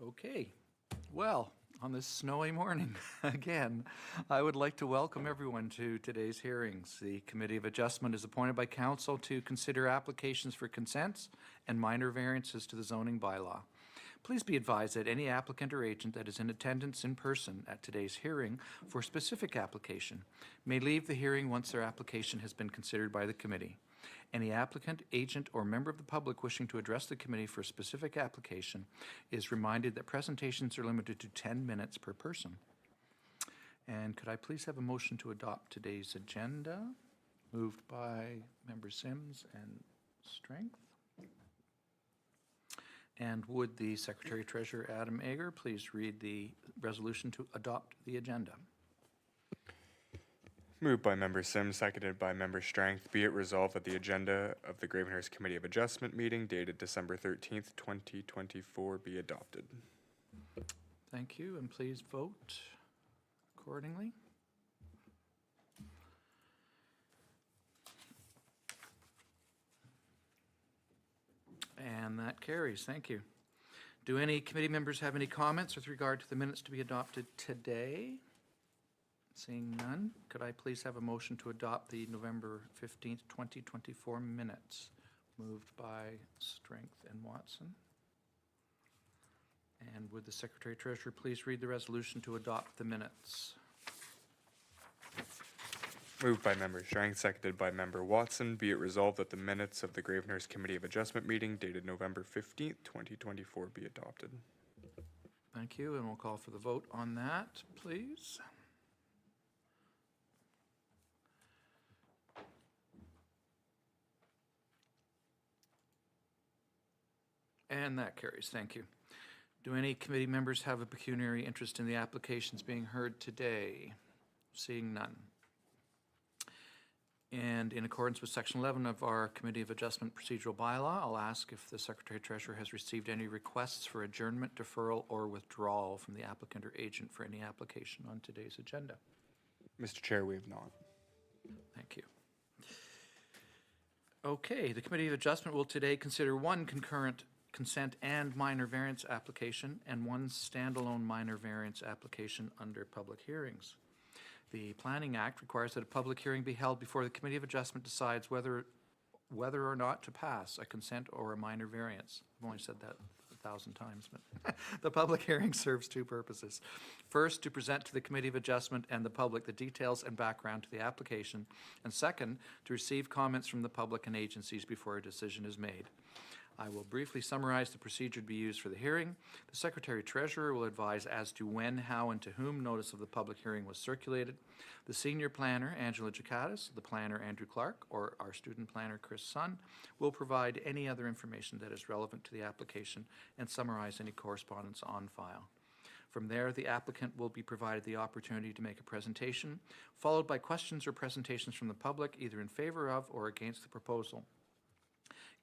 Okay, well, on this snowy morning, again, I would like to welcome everyone to today's hearings. The Committee of Adjustment is appointed by Council to consider applications for consents and minor variances to the zoning bylaw. Please be advised that any applicant or agent that is in attendance in person at today's hearing for a specific application may leave the hearing once their application has been considered by the committee. Any applicant, agent, or member of the public wishing to address the committee for a specific application is reminded that presentations are limited to 10 minutes per person. And could I please have a motion to adopt today's agenda? Moved by Member Sims and Strength. And would the Secretary Treasurer Adam Ager please read the resolution to adopt the agenda? Moved by Member Sims, seconded by Member Strength. Be it resolved that the agenda of the Gravenhurst Committee of Adjustment meeting dated December 13th, 2024 be adopted. Thank you, and please vote accordingly. And that carries. Thank you. Do any committee members have any comments with regard to the minutes to be adopted today? Seeing none, could I please have a motion to adopt the November 15th, 2024 minutes? Moved by Strength and Watson. And would the Secretary Treasurer please read the resolution to adopt the minutes? Moved by Member Strength, seconded by Member Watson. Be it resolved that the minutes of the Gravenhurst Committee of Adjustment meeting dated November 15th, 2024 be adopted. Thank you, and we'll call for the vote on that, please. And that carries. Thank you. Do any committee members have a pecuniary interest in the applications being heard today? Seeing none. And in accordance with Section 11 of our Committee of Adjustment procedural bylaw, I'll ask if the Secretary Treasurer has received any requests for adjournment, deferral, or withdrawal from the applicant or agent for any application on today's agenda. Mr. Chair, we have not. Thank you. Okay, the Committee of Adjustment will today consider one concurrent consent and minor variance application and one standalone minor variance application under public hearings. The Planning Act requires that a public hearing be held before the Committee of Adjustment decides whether or not to pass a consent or a minor variance. I've only said that 1,000 times, but the public hearing serves two purposes. First, to present to the Committee of Adjustment and the public the details and background to the application, and second, to receive comments from the public and agencies before a decision is made. I will briefly summarize the procedure to be used for the hearing. The Secretary Treasurer will advise as to when, how, and to whom notice of the public hearing was circulated. The Senior Planner, Angela Jakatis, the Planner, Andrew Clark, or our Student Planner, Chris Sun, will provide any other information that is relevant to the application and summarize any correspondence on file. From there, the applicant will be provided the opportunity to make a presentation, followed by questions or presentations from the public, either in favor of or against the proposal.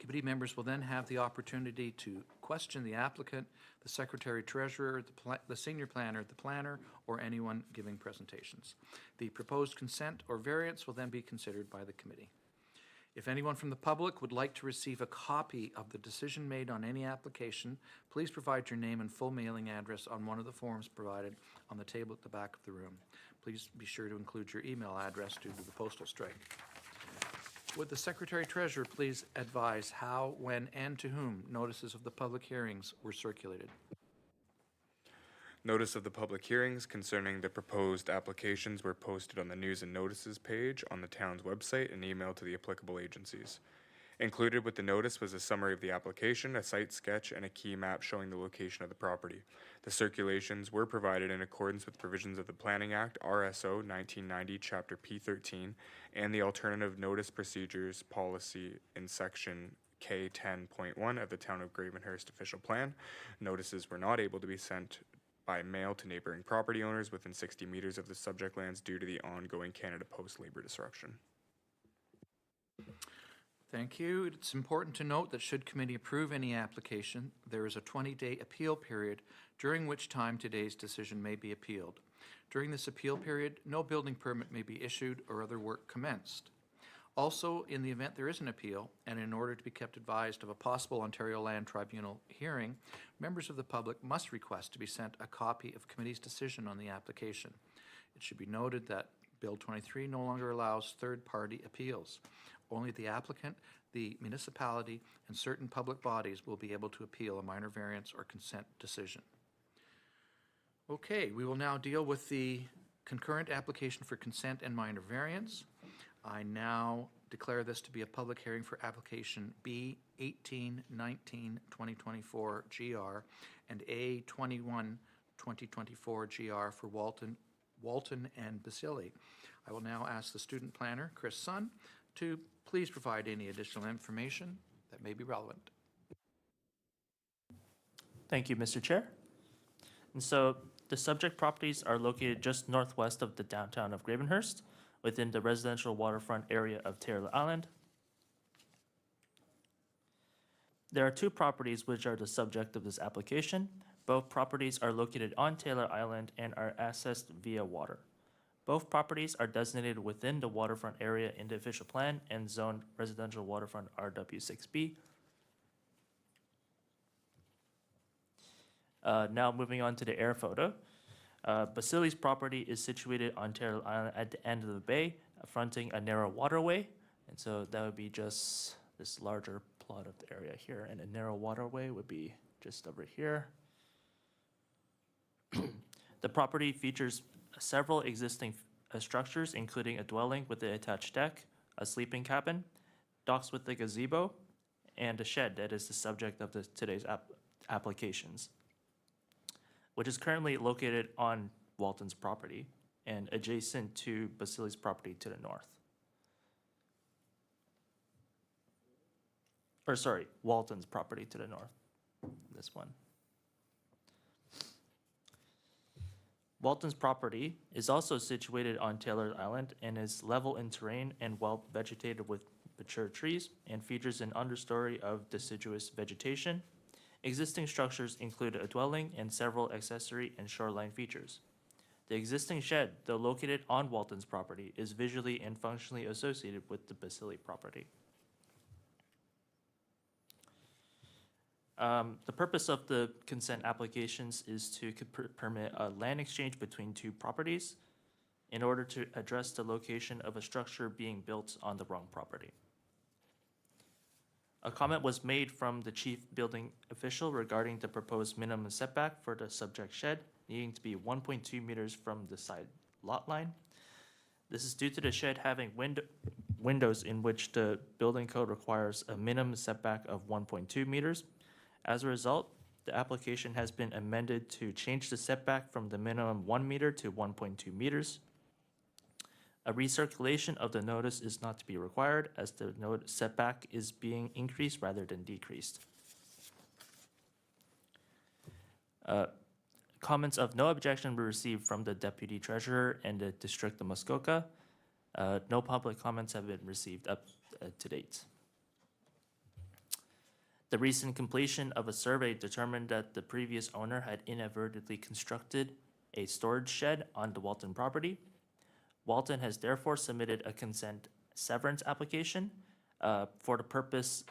Committee members will then have the opportunity to question the applicant, the Secretary Treasurer, the Senior Planner, the Planner, or anyone giving presentations. The proposed consent or variance will then be considered by the committee. If anyone from the public would like to receive a copy of the decision made on any application, please provide your name and full mailing address on one of the forms provided on the table at the back of the room. Please be sure to include your email address due to the postal strike. Would the Secretary Treasurer please advise how, when, and to whom notices of the public hearings were circulated? Notice of the public hearings concerning the proposed applications were posted on the News and Notices page on the town's website and emailed to the applicable agencies. Included with the notice was a summary of the application, a site sketch, and a key map showing the location of the property. The circulations were provided in accordance with provisions of the Planning Act, RSO 1990, Chapter P13, and the Alternative Notice Procedures Policy in Section K10.1 of the Town of Gravenhurst Official Plan. Notices were not able to be sent by mail to neighboring property owners within 60 meters of the subject lands due to the ongoing Canada Post labor disruption. Thank you. It's important to note that should committee approve any application, there is a 20-day appeal period during which time today's decision may be appealed. During this appeal period, no building permit may be issued or other work commenced. Also, in the event there is an appeal, and in order to be kept advised of a possible Ontario Land Tribunal hearing, members of the public must request to be sent a copy of committee's decision on the application. It should be noted that Bill 23 no longer allows third-party appeals. Only the applicant, the municipality, and certain public bodies will be able to appeal a minor variance or consent decision. Okay, we will now deal with the concurrent application for consent and minor variance. I now declare this to be a public hearing for application B 1819-2024 GR and A 21-2024 GR for Walton and Basili. I will now ask the student planner, Chris Sun, to please provide any additional information that may be relevant. Thank you, Mr. Chair. And so the subject properties are located just northwest of the downtown of Gravenhurst, within the residential waterfront area of Taylor Island. There are two properties which are the subject of this application. Both properties are located on Taylor Island and are accessed via water. Both properties are designated within the waterfront area in the official plan and zoned residential waterfront RW6B. Now moving on to the air photo. Basili's property is situated on Taylor Island at the end of the bay, fronting a narrow waterway. And so that would be just this larger plot of the area here. And a narrow waterway would be just over here. The property features several existing structures, including a dwelling with an attached deck, a sleeping cabin, docks with a gazebo, and a shed that is the subject of today's applications, which is currently located on Walton's property and adjacent to Basili's property to the north. Or sorry, Walton's property to the north, this one. Walton's property is also situated on Taylor Island and is level in terrain and well vegetated with mature trees and features an understory of deciduous vegetation. Existing structures include a dwelling and several accessory and shoreline features. The existing shed, though located on Walton's property, is visually and functionally associated with the Basili property. The purpose of the consent applications is to permit a land exchange between two properties in order to address the location of a structure being built on the wrong property. A comment was made from the chief building official regarding the proposed minimum setback for the subject shed needing to be 1.2 meters from the side lot line. This is due to the shed having windows in which the building code requires a minimum setback of 1.2 meters. As a result, the application has been amended to change the setback from the minimum 1 meter to 1.2 meters. A recirculation of the notice is not to be required as the setback is being increased rather than decreased. Comments of no objection were received from the Deputy Treasurer and the District of Muskoka. No public comments have been received up to date. The recent completion of a survey determined that the previous owner had inadvertently constructed a storage shed on the Walton property. Walton has therefore submitted a consent severance application for the purpose,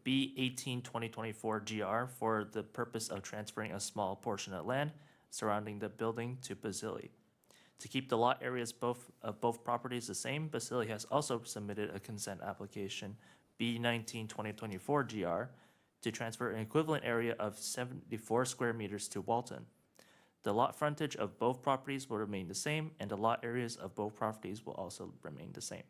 B 18-2024 GR for the purpose of transferring a small portion of land surrounding the building to Basili. To keep the lot areas of both properties the same, Basili has also submitted a consent application B 19-2024 GR to transfer an equivalent area of 74 square meters to Walton. The lot frontage of both properties will remain the same, and the lot areas of both properties will also remain the same.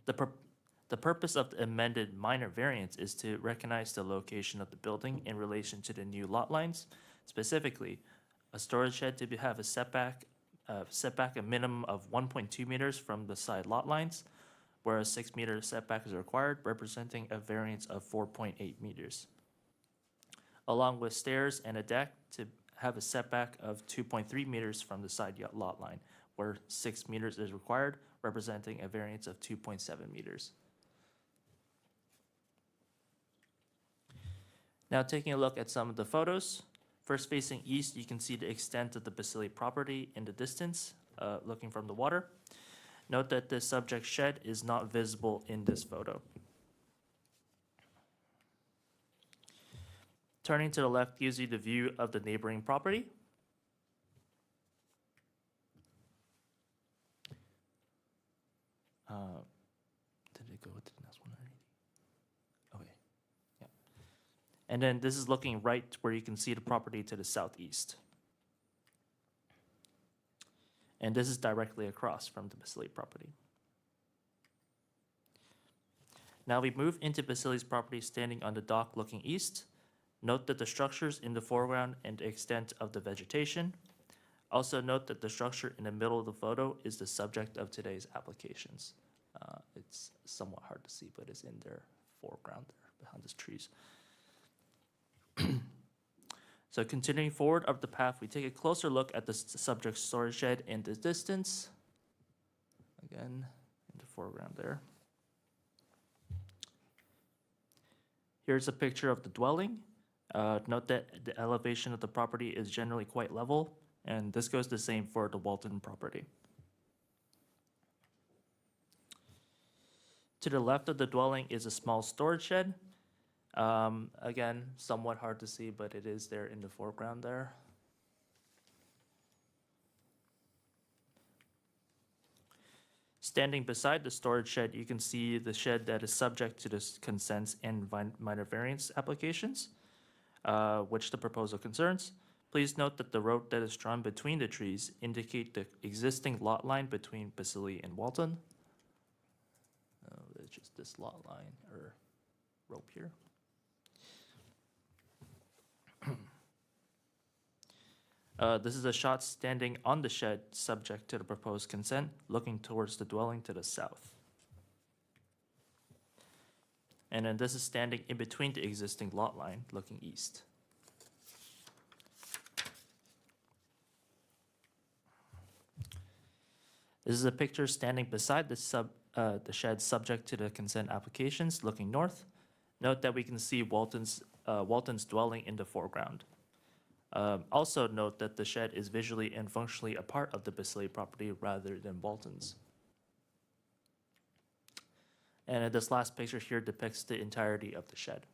The purpose of the amended minor variance is to recognize the location of the building in relation to the new lot lines. Specifically, a storage shed to have a setback a minimum of 1.2 meters from the side lot lines, where a 6 meter setback is required, representing a variance of 4.8 meters. Along with stairs and a deck to have a setback of 2.3 meters from the side lot line, where 6 meters is required, representing a variance of 2.7 meters. Now taking a look at some of the photos. First, facing east, you can see the extent of the Basili property in the distance, looking from the water. Note that this subject shed is not visible in this photo. Turning to the left gives you the view of the neighboring property. Did it go to the next one already? Okay, yeah. And then this is looking right where you can see the property to the southeast. And this is directly across from the Basili property. Now we move into Basili's property standing on the dock looking east. Note that the structures in the foreground and the extent of the vegetation. Also note that the structure in the middle of the photo is the subject of today's applications. It's somewhat hard to see, but it's in their foreground there behind these trees. So continuing forward up the path, we take a closer look at the subject storage shed in the distance. Again, in the foreground there. Here's a picture of the dwelling. Note that the elevation of the property is generally quite level, and this goes the same for the Walton property. To the left of the dwelling is a small storage shed. Again, somewhat hard to see, but it is there in the foreground there. Standing beside the storage shed, you can see the shed that is subject to the consents and minor variance applications, which the proposal concerns. Please note that the road that is drawn between the trees indicate the existing lot line between Basili and Walton. It's just this lot line or rope here. This is a shot standing on the shed subject to the proposed consent, looking towards the dwelling to the south. And then this is standing in between the existing lot line, looking east. This is a picture standing beside the shed subject to the consent applications, looking north. Note that we can see Walton's dwelling in the foreground. Also note that the shed is visually and functionally a part of the Basili property rather than Walton's. And this last picture here depicts the entirety of the shed.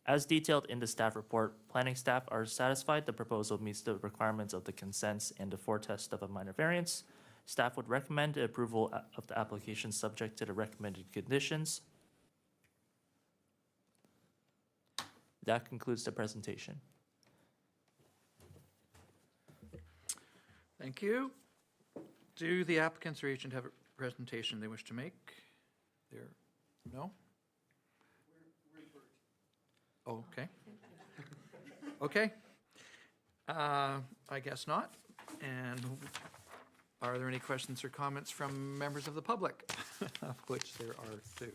As detailed in the staff report, planning staff are satisfied the proposal meets the requirements of the consents and the foretest of a minor variance. Staff would recommend the approval of the application subject to the recommended conditions. That concludes the presentation. Thank you. Do the applicants or agent have a presentation they wish to make? There, no? Oh, okay. Okay. I guess not. And are there any questions or comments from members of the public? Of which there are two.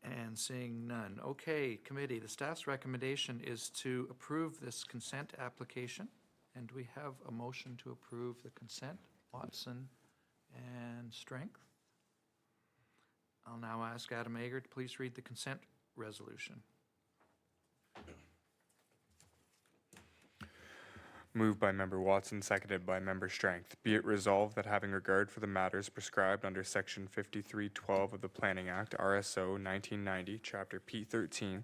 And seeing none. Okay, committee, the staff's recommendation is to approve this consent application. And we have a motion to approve the consent, Watson and Strength. I'll now ask Adam Ager to please read the consent resolution. Moved by Member Watson, seconded by Member Strength. Be it resolved that having regard for the matters prescribed under Section 5312 of the Planning Act, RSO 1990, Chapter P13,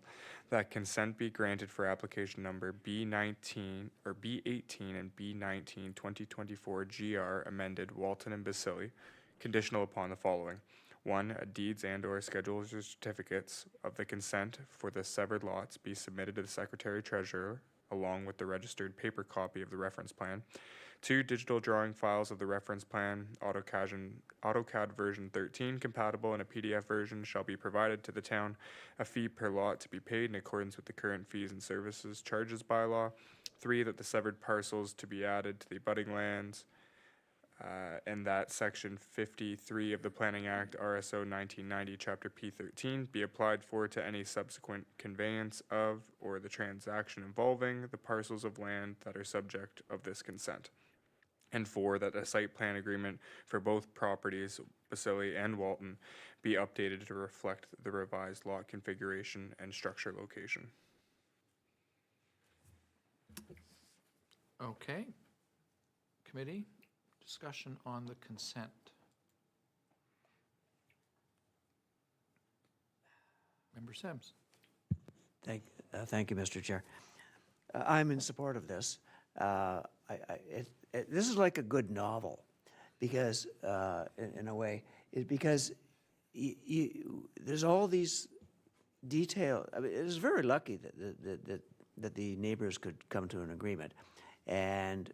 that consent be granted for application number B19 or B18 and B19 2024 GR amended Walton and Basili, conditional upon the following. 1. Deeds and/or schedules or certificates of the consent for the severed lots be submitted to the Secretary-Treasurer along with the registered paper copy of the reference plan. 2. Digital drawing files of the reference plan, AutoCAD version 13 compatible and a PDF version shall be provided to the town. A fee per lot to be paid in accordance with the current fees and services charges bylaw. 3. That the severed parcels to be added to the abutting lands. And that Section 53 of the Planning Act, RSO 1990, Chapter P13, be applied for to any subsequent conveyance of or the transaction involving the parcels of land that are subject of this consent. And 4, that a site plan agreement for both properties, Basili and Walton, be updated to reflect the revised lot configuration and structure location. Okay. Committee, discussion on the consent. Member Sims. Thank you, Mr. Chair. I'm in support of this. This is like a good novel, because, in a way, because there's all these detail. I mean, it was very lucky that the neighbors could come to an agreement, and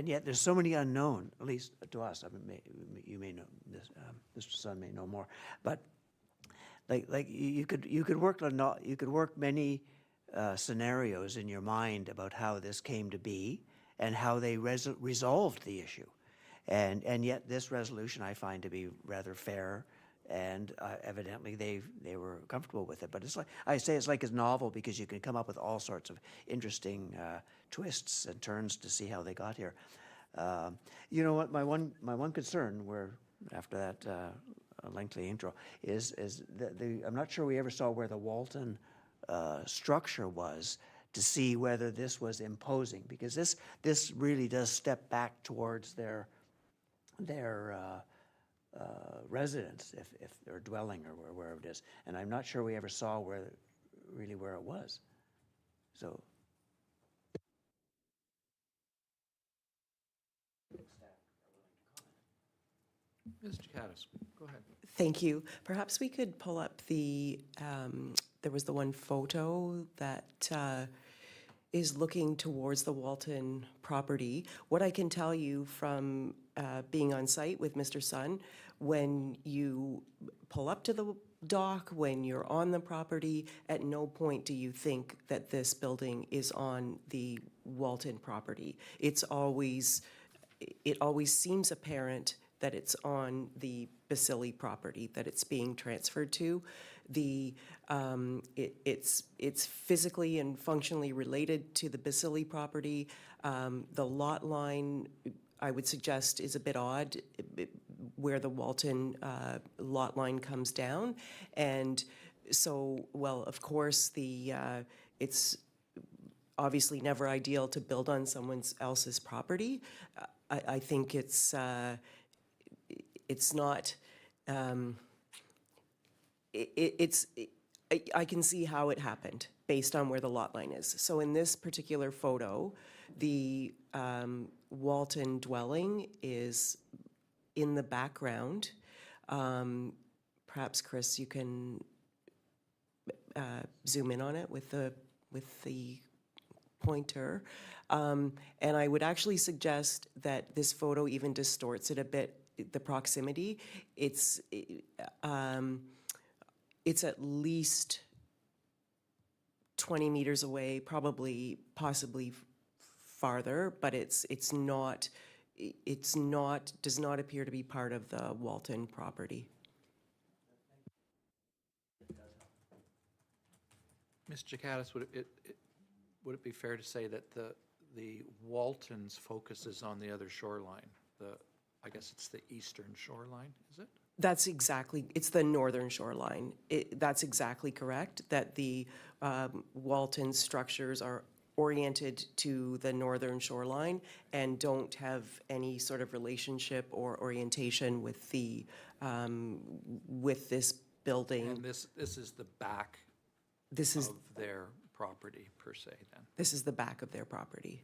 yet there's so many unknown, at least to us. I mean, you may know this, Mr. Sun may know more, but like you could work many scenarios in your mind about how this came to be and how they resolved the issue, and yet this resolution I find to be rather fair, and evidently they were comfortable with it. But it's like I say, it's like a novel, because you can come up with all sorts of interesting twists and turns to see how they got here. You know what? My one concern, where after that lengthy intro, is that I'm not sure we ever saw where the Walton structure was, to see whether this was imposing, because this really does step back towards their residence, if they're dwelling, or wherever it is, and I'm not sure we ever saw where it was. So. Ms. Jackatis, go ahead. Thank you. Perhaps we could pull up there was the one photo that is looking towards the Walton property. What I can tell you from being on site with Mr. Sun, when you pull up to the dock, when you're on the property, at no point do you think that this building is on the Walton property. It always seems apparent that it's on the Basili property, that it's being transferred to. It's physically and functionally related to the Basili property. The lot line, I would suggest, is a bit odd, where the Walton lot line comes down. And so, well, of course, it's obviously never ideal to build on someone else's property. I think it's not, I can see how it happened based on where the lot line is. So in this particular photo, the Walton dwelling is in the background. Perhaps, Chris, you can zoom in on it with the pointer. And I would actually suggest that this photo even distorts it a bit, the proximity. It's at least 20 meters away, possibly farther, but does not appear to be part of the Walton property. Ms. Jackatis, would it be fair to say that the Waltons focus is on the other shoreline? I guess it's the eastern shoreline, is it? It's the northern shoreline. That's exactly correct, that the Walton structures are oriented to the northern shoreline and don't have any sort of relationship or orientation with this building. And this is the back This is of their property, per se, then? This is the back of their property.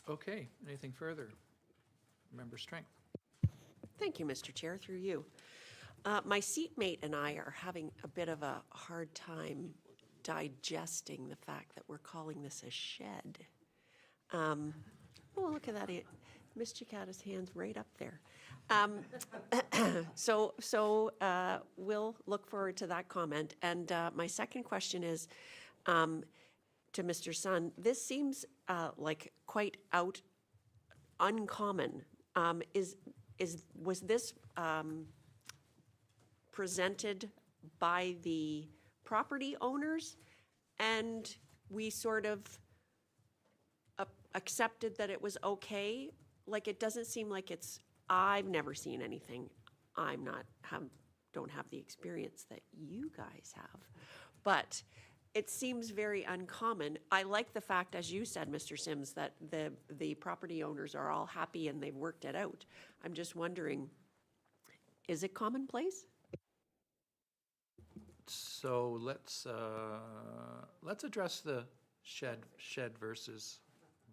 Okay, anything further? Member Strength. Thank you, Mr. Chair, through you. My seatmate and I are having a bit of a hard time digesting the fact that we're calling this a shed. Oh, look at that. Ms. Jackatis' hand's right up there. So we'll look forward to that comment. And my second question is to Mr. Sun. This seems like quite uncommon. Was this presented by the property owners, and we sort of accepted that it was okay? Like, it doesn't seem like I've never seen anything. Don't have the experience that you guys have. But it seems very uncommon. I like the fact, as you said, Mr. Sims, that the property owners are all happy and they've worked it out. I'm just wondering, is it commonplace? So let's address the shed versus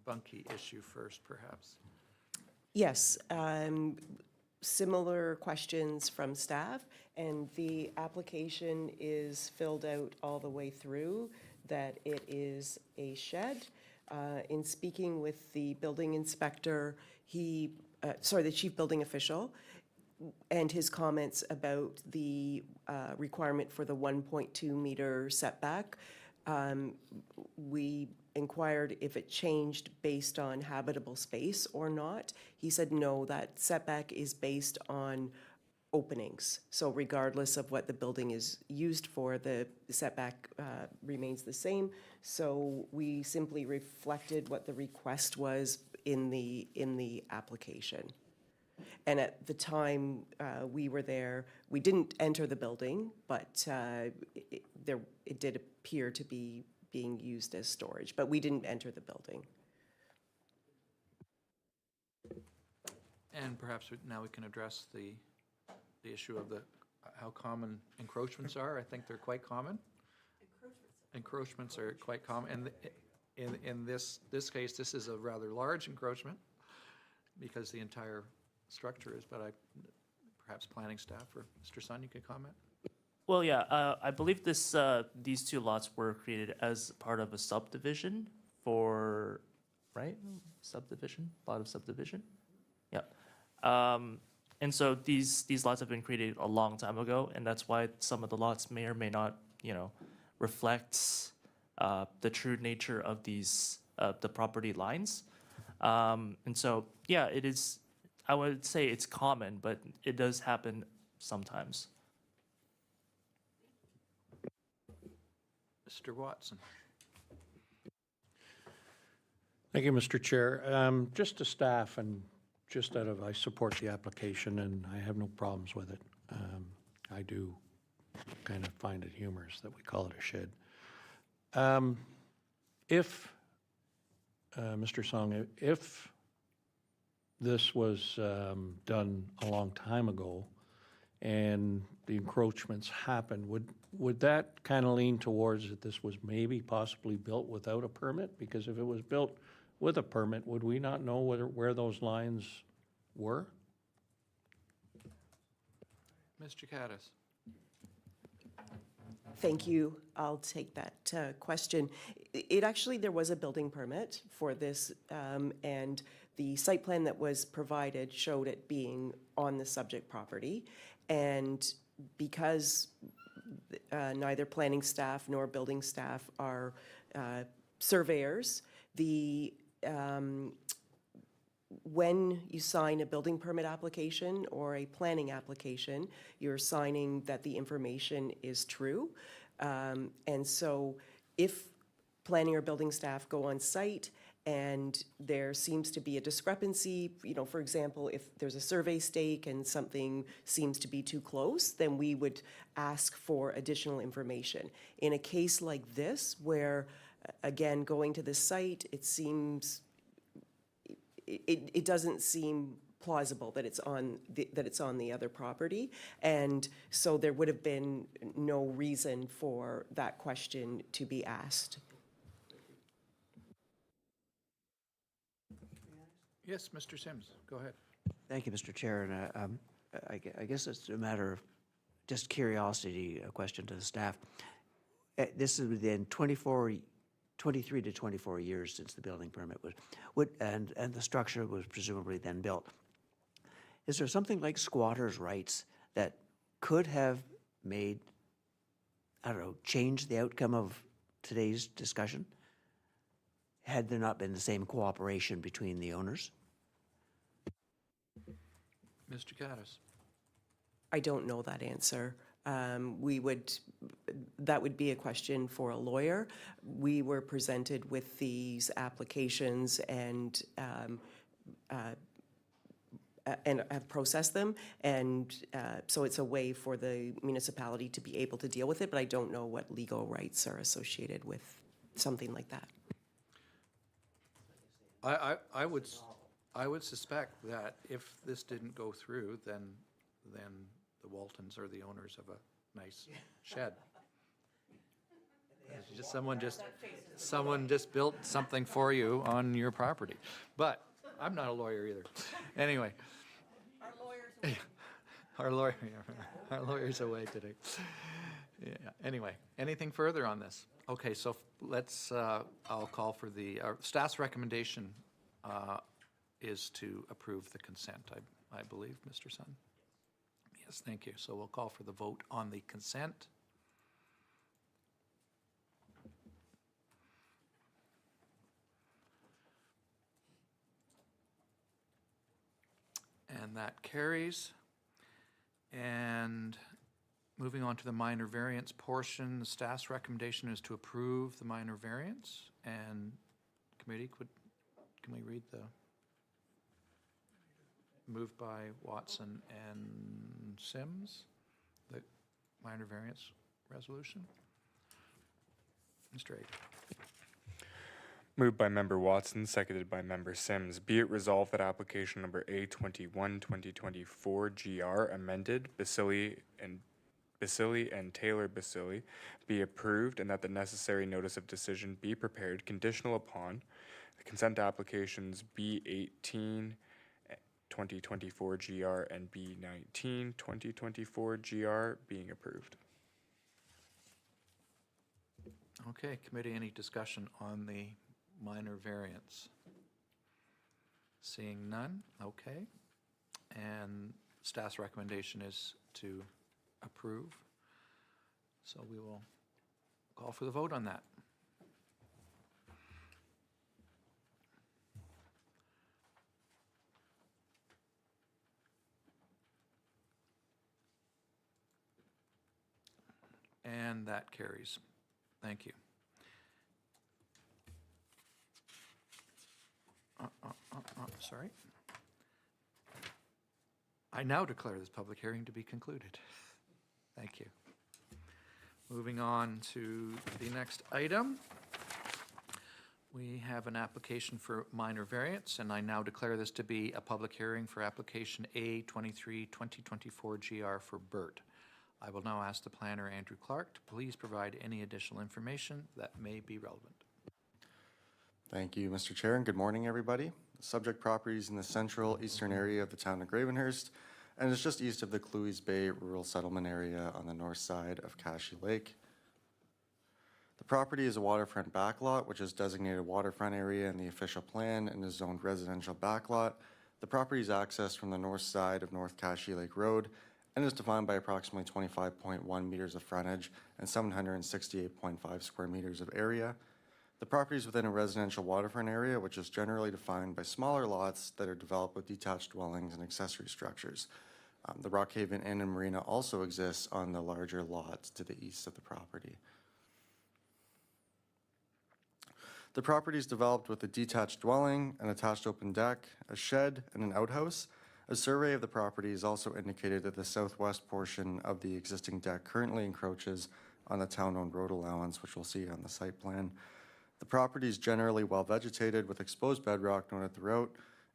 bunkie issue first, perhaps. Yes, similar questions from staff, and the application is filled out all the way through that it is a shed. In speaking with the building inspector, the chief building official, and his comments about the requirement for the 1.2 meter setback, we inquired if it changed based on habitable space or not. He said, no, that setback is based on openings. So regardless of what the building is used for, the setback remains the same. So we simply reflected what the request was in the application. And at the time we were there, we didn't enter the building, but it did appear to be being used as storage, but we didn't enter the building. And perhaps now we can address the issue of how common encroachments are. I think they're quite common. Encroachments are quite common. And in this case, this is a rather large encroachment because the entire structure is, but perhaps planning staff or Mr. Sun, you could comment? Well, yeah, I believe these two lots were created as part of a subdivision for, right? Subdivision, lot of subdivision? Yeah. And so these lots have been created a long time ago, and that's why some of the lots may or may not, reflect the true nature of the property lines. And so, yeah, it is, I would say it's common, but it does happen sometimes. Mr. Watson. Thank you, Mr. Chair. Just to staff and just I support the application and I have no problems with it. I do kind of find it humorous that we call it a shed. Mr. Song, if this was done a long time ago and the encroachments happened, would that kind of lean towards that this was maybe possibly built without a permit? Because if it was built with a permit, would we not know where those lines were? Mr. Caddis. Thank you. I'll take that question. There was a building permit for this, and the site plan that was provided showed it being on the subject property. And because neither planning staff nor building staff are surveyors, when you sign a building permit application or a planning application, you're signing that the information is true. And so if planning or building staff go on site and there seems to be a discrepancy, for example, if there's a survey stake and something seems to be too close, then we would ask for additional information. In a case like this, where, again, going to the site, it doesn't seem plausible that it's on the other property, and so there would have been no reason for that question to be asked. Yes, Mr. Sims, go ahead. Thank you, Mr. Chair, and I guess it's a matter of just curiosity, a question to the staff. This is within 23 to 24 years since the building permit and the structure was presumably then built. Is there something like squatters' rights that could have made, changed the outcome of today's discussion had there not been the same cooperation between the owners? Mr. Caddis. I don't know that answer. That would be a question for a lawyer. We were presented with these applications and and have processed them. And so it's a way for the municipality to be able to deal with it, but I don't know what legal rights are associated with something like that. I would suspect that if this didn't go through, then the Waltons are the owners of a nice shed. Someone just built something for you on your property. But I'm not a lawyer either. Anyway. Our lawyer's away today. Yeah, anyway, anything further on this? Okay, so let's, I'll call for the, staff's recommendation is to approve the consent, I believe, Mr. Sun. Yes, thank you. So we'll call for the vote on the consent. And that carries. And moving on to the minor variance portion, the staff's recommendation is to approve the minor variance. And committee, can we read the moved by Watson and Sims, the minor variance resolution? Mr. Ade. Moved by Member Watson, seconded by Member Sims. Be it resolved that application number A21, 2024 GR amended, Basili and Taylor Basili be approved, and that the necessary notice of decision be prepared conditional upon the consent applications B18, 2024 GR and B19, 2024 GR being approved. Okay, committee, any discussion on the minor variance? Seeing none, okay. And staff's recommendation is to approve. So we will call for the vote on that. And that carries. Thank you. Sorry. I now declare this public hearing to be concluded. Thank you. Moving on to the next item. We have an application for minor variance, and I now declare this to be a public hearing for application A23 2024 GR for Burt. I will now ask the planner, Andrew Clark, to please provide any additional information that may be relevant. Thank you, Mr. Chair, and good morning, everybody. The subject property is in the central eastern area of the town of Gravenhurst, and is just east of the Cluies Bay rural settlement area on the north side of Cashy Lake. The property is a waterfront backlot, which is designated waterfront area in the official plan and is zoned residential backlot. The property is accessed from the north side of North Cashy Lake Road and is defined by approximately 25.1 meters of frontage and 768.5 square meters of area. The property is within a residential waterfront area, which is generally defined by smaller lots that are developed with detached dwellings and accessory structures. The Rockhaven Inn and Marina also exists on the larger lots to the east of the property. The property is developed with a detached dwelling, an attached open deck, a shed, and an outhouse. A survey of the property has also indicated that the southwest portion of the existing deck currently encroaches on the town-owned road allowance, which we'll see on the site plan. The property is generally well vegetated with exposed bedrock noted throughout.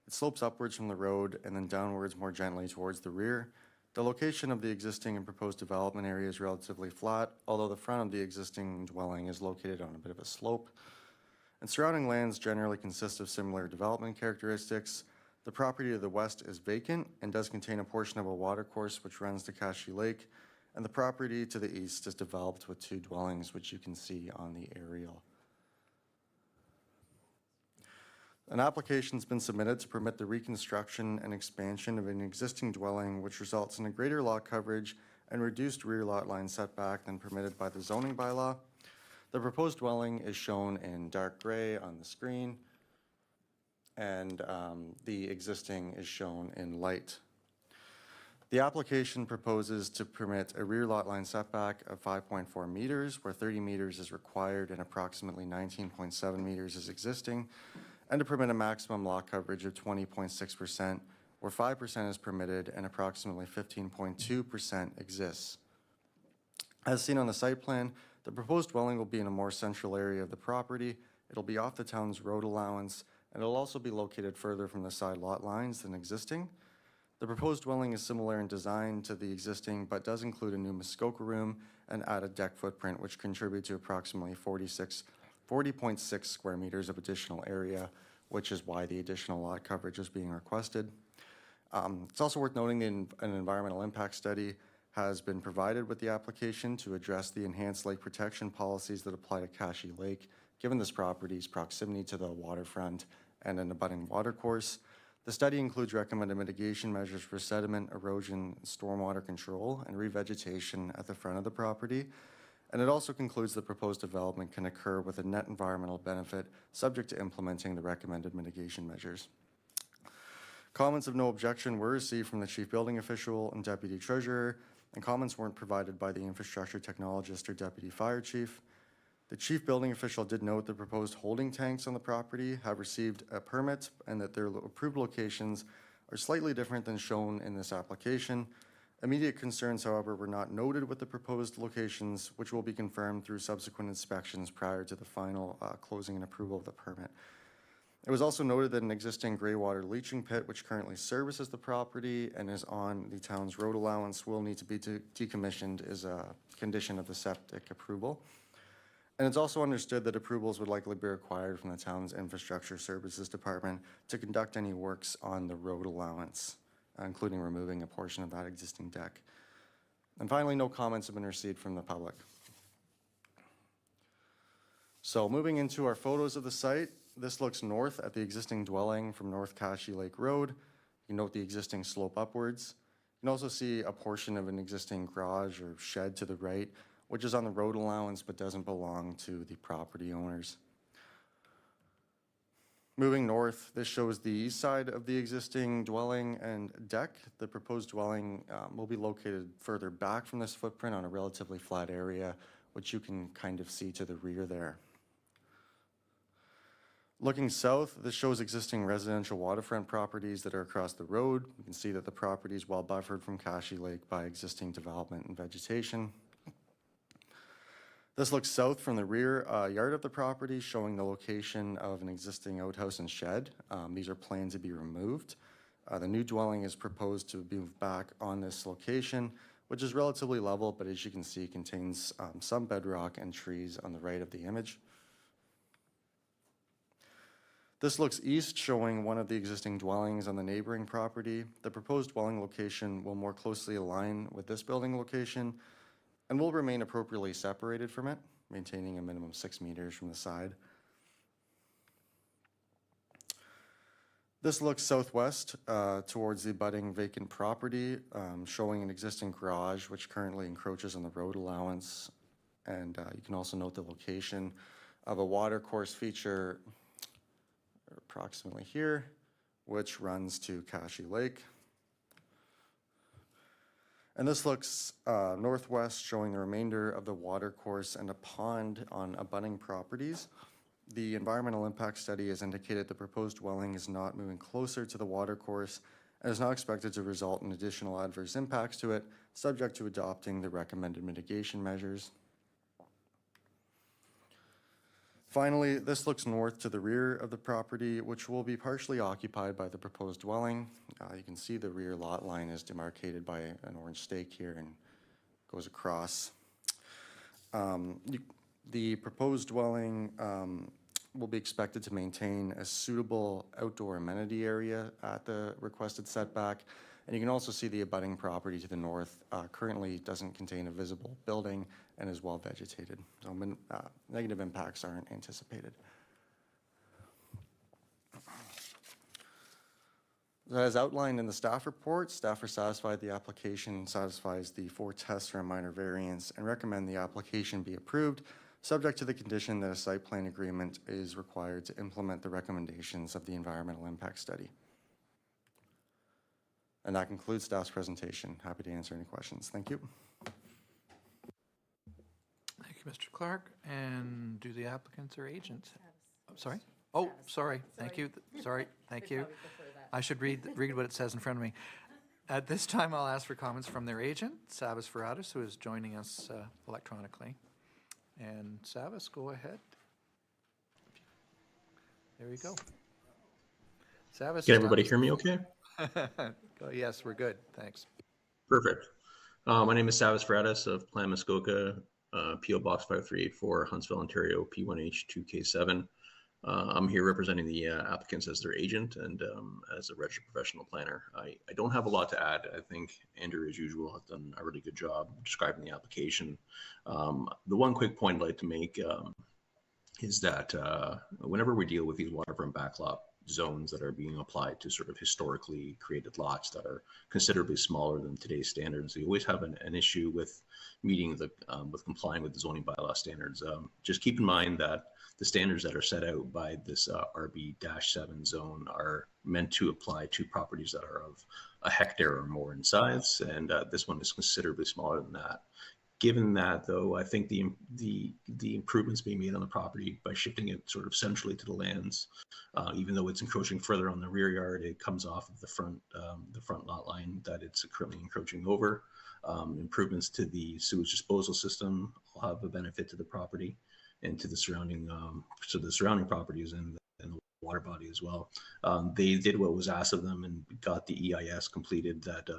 It slopes upwards from the road and then downwards more gently towards the rear. The location of the existing and proposed development area is relatively flat, although the front of the existing dwelling is located on a bit of a slope. And surrounding lands generally consist of similar development characteristics. The property to the west is vacant and does contain a portion of a watercourse which runs to Cashy Lake, and the property to the east is developed with 2 dwellings, which you can see on the aerial. An application's been submitted to permit the reconstruction and expansion of an existing dwelling, which results in a greater lot coverage and reduced rear lot line setback than permitted by the zoning bylaw. The proposed dwelling is shown in dark gray on the screen, and the existing is shown in light. The application proposes to permit a rear lot line setback of 5.4 meters, where 30 meters is required and approximately 19.7 meters is existing, and to permit a maximum lot coverage of 20.6%, where 5% is permitted and approximately 15.2% exists. As seen on the site plan, the proposed dwelling will be in a more central area of the property. It'll be off the town's road allowance, and it'll also be located further from the side lot lines than existing. The proposed dwelling is similar in design to the existing, but does include a new Muskoka room and added deck footprint, which contribute to approximately 40.6 square meters of additional area, which is why the additional lot coverage is being requested. It's also worth noting that an environmental impact study has been provided with the application to address the enhanced lake protection policies that apply to Kashi Lake, given this property's proximity to the waterfront and an abutting watercourse. The study includes recommended mitigation measures for sediment, erosion, stormwater control, and revegetation at the front of the property. And it also concludes the proposed development can occur with a net environmental benefit subject to implementing the recommended mitigation measures. Comments of no objection were received from the chief building official and deputy treasurer, and comments weren't provided by the infrastructure technologist or deputy fire chief. The chief building official did note the proposed holding tanks on the property have received a permit and that their approved locations are slightly different than shown in this application. Immediate concerns, however, were not noted with the proposed locations, which will be confirmed through subsequent inspections prior to the final closing and approval of the permit. It was also noted that an existing gray water leaching pit, which currently services the property and is on the town's road allowance, will need to be decommissioned as a condition of the septic approval. And it's also understood that approvals would likely be required from the town's infrastructure services department to conduct any works on the road allowance, including removing a portion of that existing deck. And finally, no comments have been received from the public. So moving into our photos of the site, this looks north at the existing dwelling from North Kashi Lake Road. You note the existing slope upwards. You can also see a portion of an existing garage or shed to the right, which is on the road allowance but doesn't belong to the property owners. Moving north, this shows the east side of the existing dwelling and deck. The proposed dwelling will be located further back from this footprint on a relatively flat area, which you can kind of see to the rear there. Looking south, this shows existing residential waterfront properties that are across the road. You can see that the property is well buffered from Kashi Lake by existing development and vegetation. This looks south from the rear yard of the property, showing the location of an existing outhouse and shed. These are planned to be removed. The new dwelling is proposed to be moved back on this location, which is relatively level, but as you can see, contains some bedrock and trees on the right of the image. This looks east, showing one of the existing dwellings on the neighboring property. The proposed dwelling location will more closely align with this building location and will remain appropriately separated from it, maintaining a minimum 6 meters from the side. This looks southwest towards the abutting vacant property, showing an existing garage which currently encroaches on the road allowance. And you can also note the location of a water course feature approximately here, which runs to Kashi Lake. And this looks northwest, showing the remainder of the water course and a pond on abutting properties. The environmental impact study has indicated the proposed dwelling is not moving closer to the water course and is not expected to result in additional adverse impacts to it, subject to adopting the recommended mitigation measures. Finally, this looks north to the rear of the property, which will be partially occupied by the proposed dwelling. You can see the rear lot line is demarcated by an orange stake here and goes across. The proposed dwelling will be expected to maintain a suitable outdoor amenity area at the requested setback. And you can also see the abutting property to the north currently doesn't contain a visible building and is well vegetated. So negative impacts aren't anticipated. As outlined in the staff report, staff are satisfied the application satisfies the 4 tests for a minor variance and recommend the application be approved, subject to the condition that a site plan agreement is required to implement the recommendations of the environmental impact study. And that concludes staff's presentation. Happy to answer any questions. Thank you. Thank you, Mr. Clark. And do the applicants or agents? I'm sorry? Oh, sorry. Thank you. Sorry. Thank you. I should read what it says in front of me. At this time, I'll ask for comments from their agent, Savas Veratus, who is joining us electronically. And Savas, go ahead. There you go. Savas. Can everybody hear me okay? Yes, we're good. Thanks. Perfect. My name is Savas Fratis of Plan Muskoka, PO Box 5384, Huntsville, Ontario, P1H2K7. I'm here representing the applicants as their agent and as a registered professional planner. I don't have a lot to add. I think Andrew, as usual, has done a really good job describing the application. The one quick point I'd like to make is that whenever we deal with these waterfront backlot zones that are being applied to sort of historically created lots that are considerably smaller than today's standards, we always have an issue with meeting the with complying with the zoning bylaw standards. Just keep in mind that the standards that are set out by this RB-7 zone are meant to apply to properties that are of a hectare or more in size, and this one is considerably smaller than that. Given that, though, I think the improvements being made on the property by shifting it sort of centrally to the lands, even though it's encroaching further on the rear yard, it comes off of the front lot line that it's currently encroaching over. Improvements to the sewage disposal system will have a benefit to the property and to the surrounding properties and the water body as well. They did what was asked of them and got the EIS completed that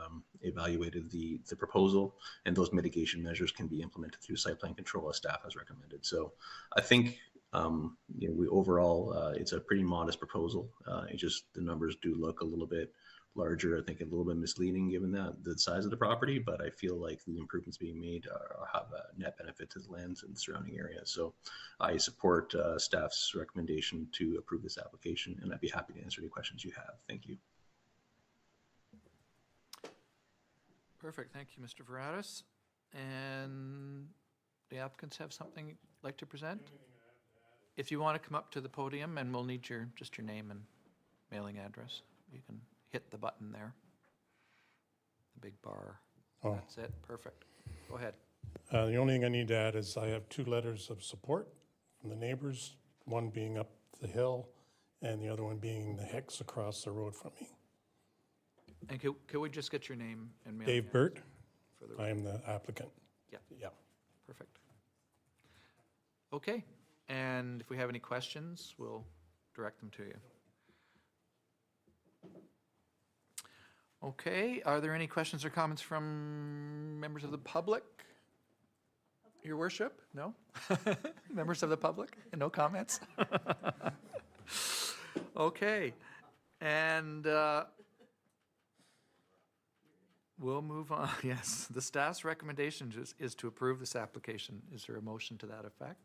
evaluated the proposal, and those mitigation measures can be implemented through site plan control as staff has recommended. So I think we overall it's a pretty modest proposal. It just the numbers do look a little bit larger, I think a little bit misleading given that the size of the property, but I feel like the improvements being made have a net benefit to the lands and the surrounding area. So I support staff's recommendation to approve this application, and I'd be happy to answer any questions you have. Thank you. Perfect. Thank you, Mr. Veratus. And the applicants have something you'd like to present? If you want to come up to the podium, and we'll need just your name and mailing address. You can hit the button there, the big bar. Oh. That's it. Perfect. Go ahead. The only thing I need to add is I have 2 letters of support from the neighbors, one being up the hill and the other one being the Hicks across the road from me. And can we just get your name and mailing Dave address Burt, for the I am the applicant. Yeah. Yeah. Perfect. Okay, and if we have any questions, we'll direct them to you. Okay, are there any questions or comments from members of the public? Your worship? No? Members of the public? No comments? Okay, and we'll move on. Yes, the staff's recommendation is to approve this application. Is there a motion to that effect?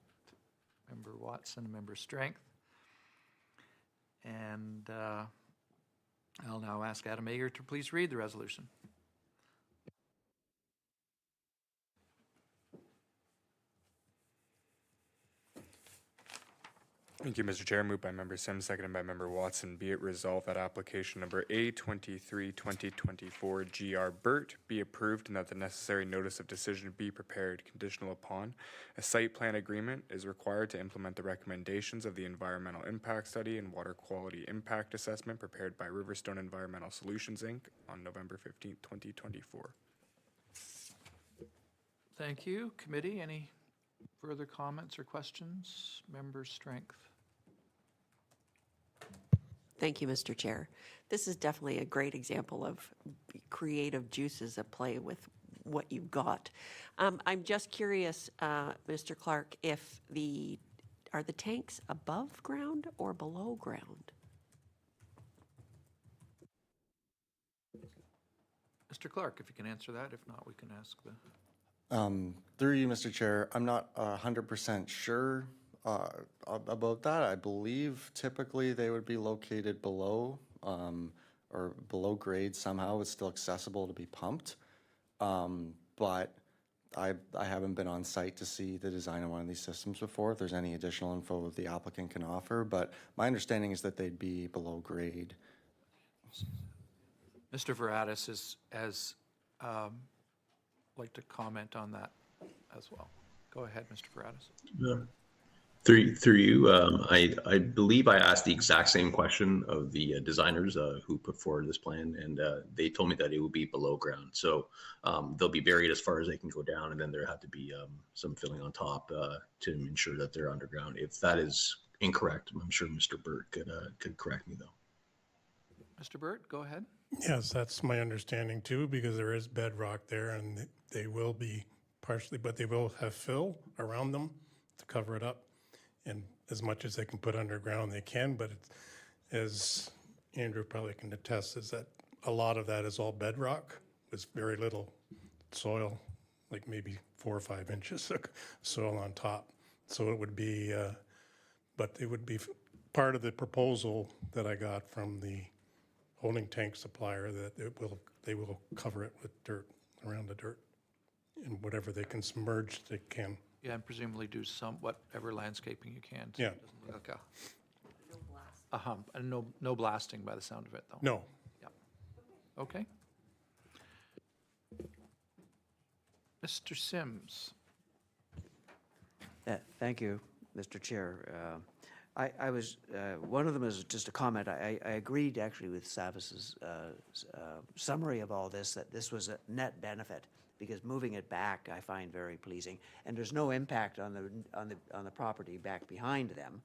Member Watson, Member Strength. And I'll now ask Adam Ager to please read the resolution. Thank you, Mr. Chair. Moved by Member Sims, seconded by Member Watson. Be it resolved that application number A23-2024 GR Burt be approved and that the necessary notice of decision be prepared conditional upon a site plan agreement is required to implement the recommendations of the environmental impact study and water quality impact assessment prepared by Riverstone Environmental Solutions, Inc. on November 15th, 2024. Thank you. Committee, any further comments or questions? Member Strength. Thank you, Mr. Chair. This is definitely a great example of creative juices at play with what you've got. I'm just curious, Mr. Clark, if are the tanks above ground or below ground? Mr. Clark, if you can answer that. If not, we can ask the... Through you, Mr. Chair, I'm not 100% sure about that. I believe typically they would be located below or below grade somehow. It's still accessible to be pumped. But I haven't been on site to see the design of one of these systems before, if there's any additional info the applicant can offer. But my understanding is that they'd be below grade. Mr. Veratus has like to comment on that as well. Go ahead, Mr. Veratus. Through you, I believe I asked the exact same question of the designers who put forward this plan, and they told me that it would be below ground. So they'll be buried as far as they can go down, and then there had to be some filling on top to ensure that they're underground. If that is incorrect, I'm sure Mr. Burt could correct me though. Mr. Burt, go ahead. Yes, that's my understanding too, because there is bedrock there and they will be partially, but they will have fill around them to cover it up. And as much as they can put underground, they can, but it's, as Andrew probably can attest, is that a lot of that is all bedrock with very little soil, like maybe 4 or 5 inches of soil on top. So it would be, but it would be part of the proposal that I got from the holding tank supplier that they will cover it with dirt, around the dirt. And whatever they can submerge, they can. Yeah, and presumably do some, whatever landscaping you can. So Yeah. it doesn't look like a hump, and no blasting by the sound of it, though. No, Okay. Mr. Sims. Thank you, Mr. Chair. I was, one of them is just a comment. I agreed actually with Savis's summary of all this, that this was a net benefit, because moving it back I find very pleasing, and there's no impact on the property back behind them.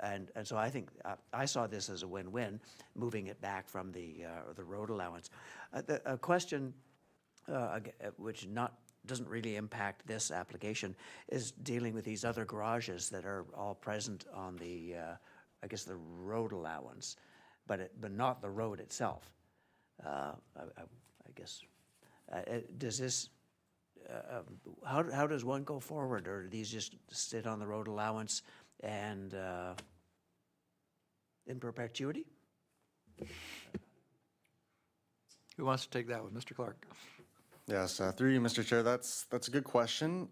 And so I think I saw this as a win-win, moving it back from the road allowance. A question which doesn't really impact this application is dealing with these other garages that are all present on the, I guess, the road allowance, but not the road itself. I guess, does this, how does one go forward, or do these just sit on the road allowance and in perpetuity? Who wants to take that one? Mr. Clark. Yes, through you, Mr. Chair, that's a good question.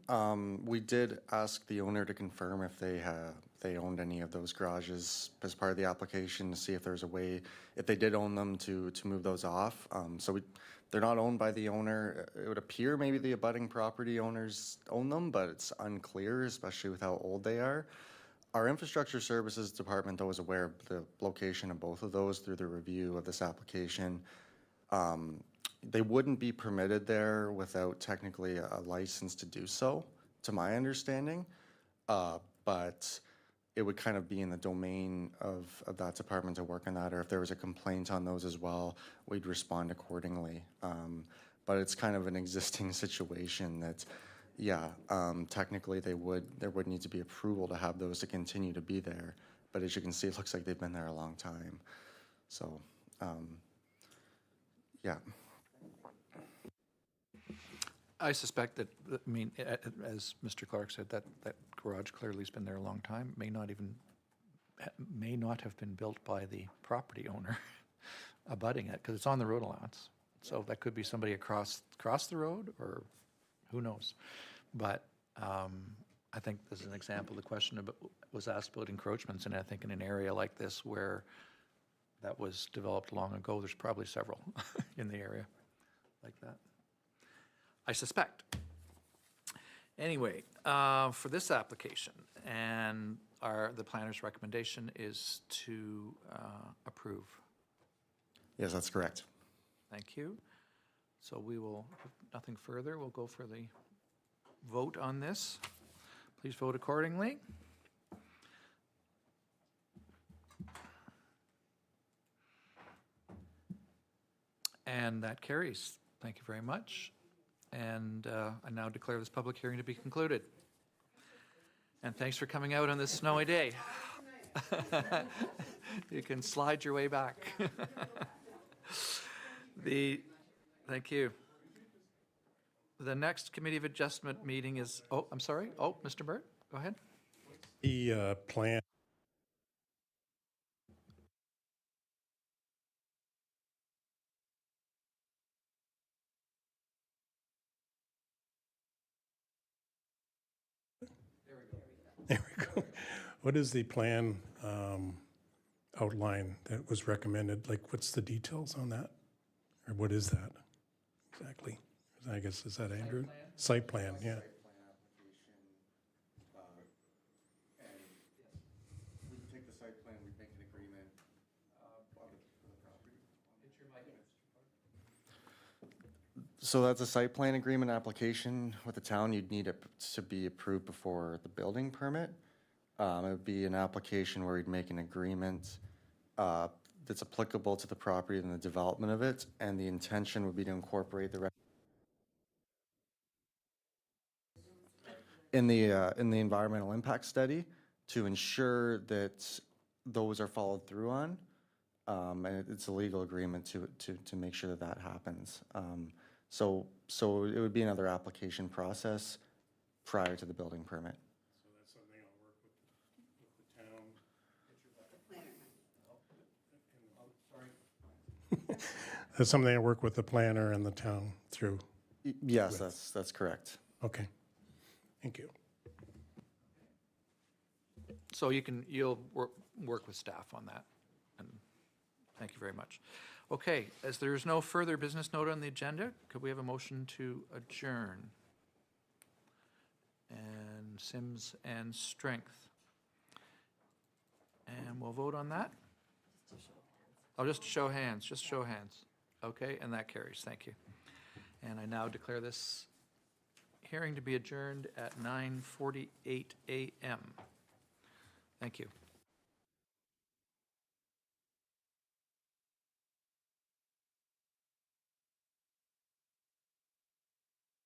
We did ask the owner to confirm if they owned any of those garages as part of the application, to see if there's a way, if they did own them, to move those off. They're not owned by the owner. It would appear maybe the abutting property owners own them, but it's unclear, especially with how old they are. Our infrastructure services department, though, is aware of the location of both of those through the review of this application. They wouldn't be permitted there without technically a license to do so, to my understanding. But it would kind of be in the domain of that department to work on that, or if there was a complaint on those as well, we'd respond accordingly. But it's kind of an existing situation that, yeah, technically there would need to be approval to have those to continue to be there. But as you can see, it looks like they've been there a long time. So, yeah. I suspect that, I mean, as Mr. Clark said, that garage clearly has been there a long time, may not have been built by the property owner abutting it, because it's on the road allowance. So that could be somebody across the road, or who knows. But I think this is an example. The question was asked about encroachments, and I think in an area like this where that was developed long ago, there's probably several in the area like that, I suspect. Anyway, for this application, and the planner's recommendation is to approve. Yes, that's correct. Thank you. So we will, if nothing further, we'll go for the vote on this. Please vote accordingly. And that carries. Thank you very much. And I now declare this public hearing to be concluded. And thanks for coming out on this snowy day. You can slide your way back. Thank you. The next Committee of Adjustment meeting is, I'm sorry. Mr. Burt, go ahead. the plan. There we go. What is the plan outline that was recommended? Like, what's the details on that? Or what is that exactly? I guess, is that Andrew? Site plan, yeah. site plan, we'd make an agreement for the property. So that's a site plan agreement application with the town. You'd need it to be approved before the building permit. It would be an application where you'd make an agreement that's applicable to the property and the development of it, and the intention would be to incorporate the in the environmental impact study to ensure that those are followed through on. And it's a legal agreement to make sure that that happens. So it would be another application process prior to the building permit. So that's something I'll work with the town. That's something I work with the planner and the town through. Yes, that's correct. Okay. Thank you. So you'll work with staff on that, and thank you very much. Okay, as there is no further business note on the agenda, could we have a motion to adjourn? And Sims and Strength. And we'll vote on that? Oh, just show hands, just show hands. Okay, and that carries, thank you. And I now declare this hearing to be adjourned at 9:48 a.m. Thank you.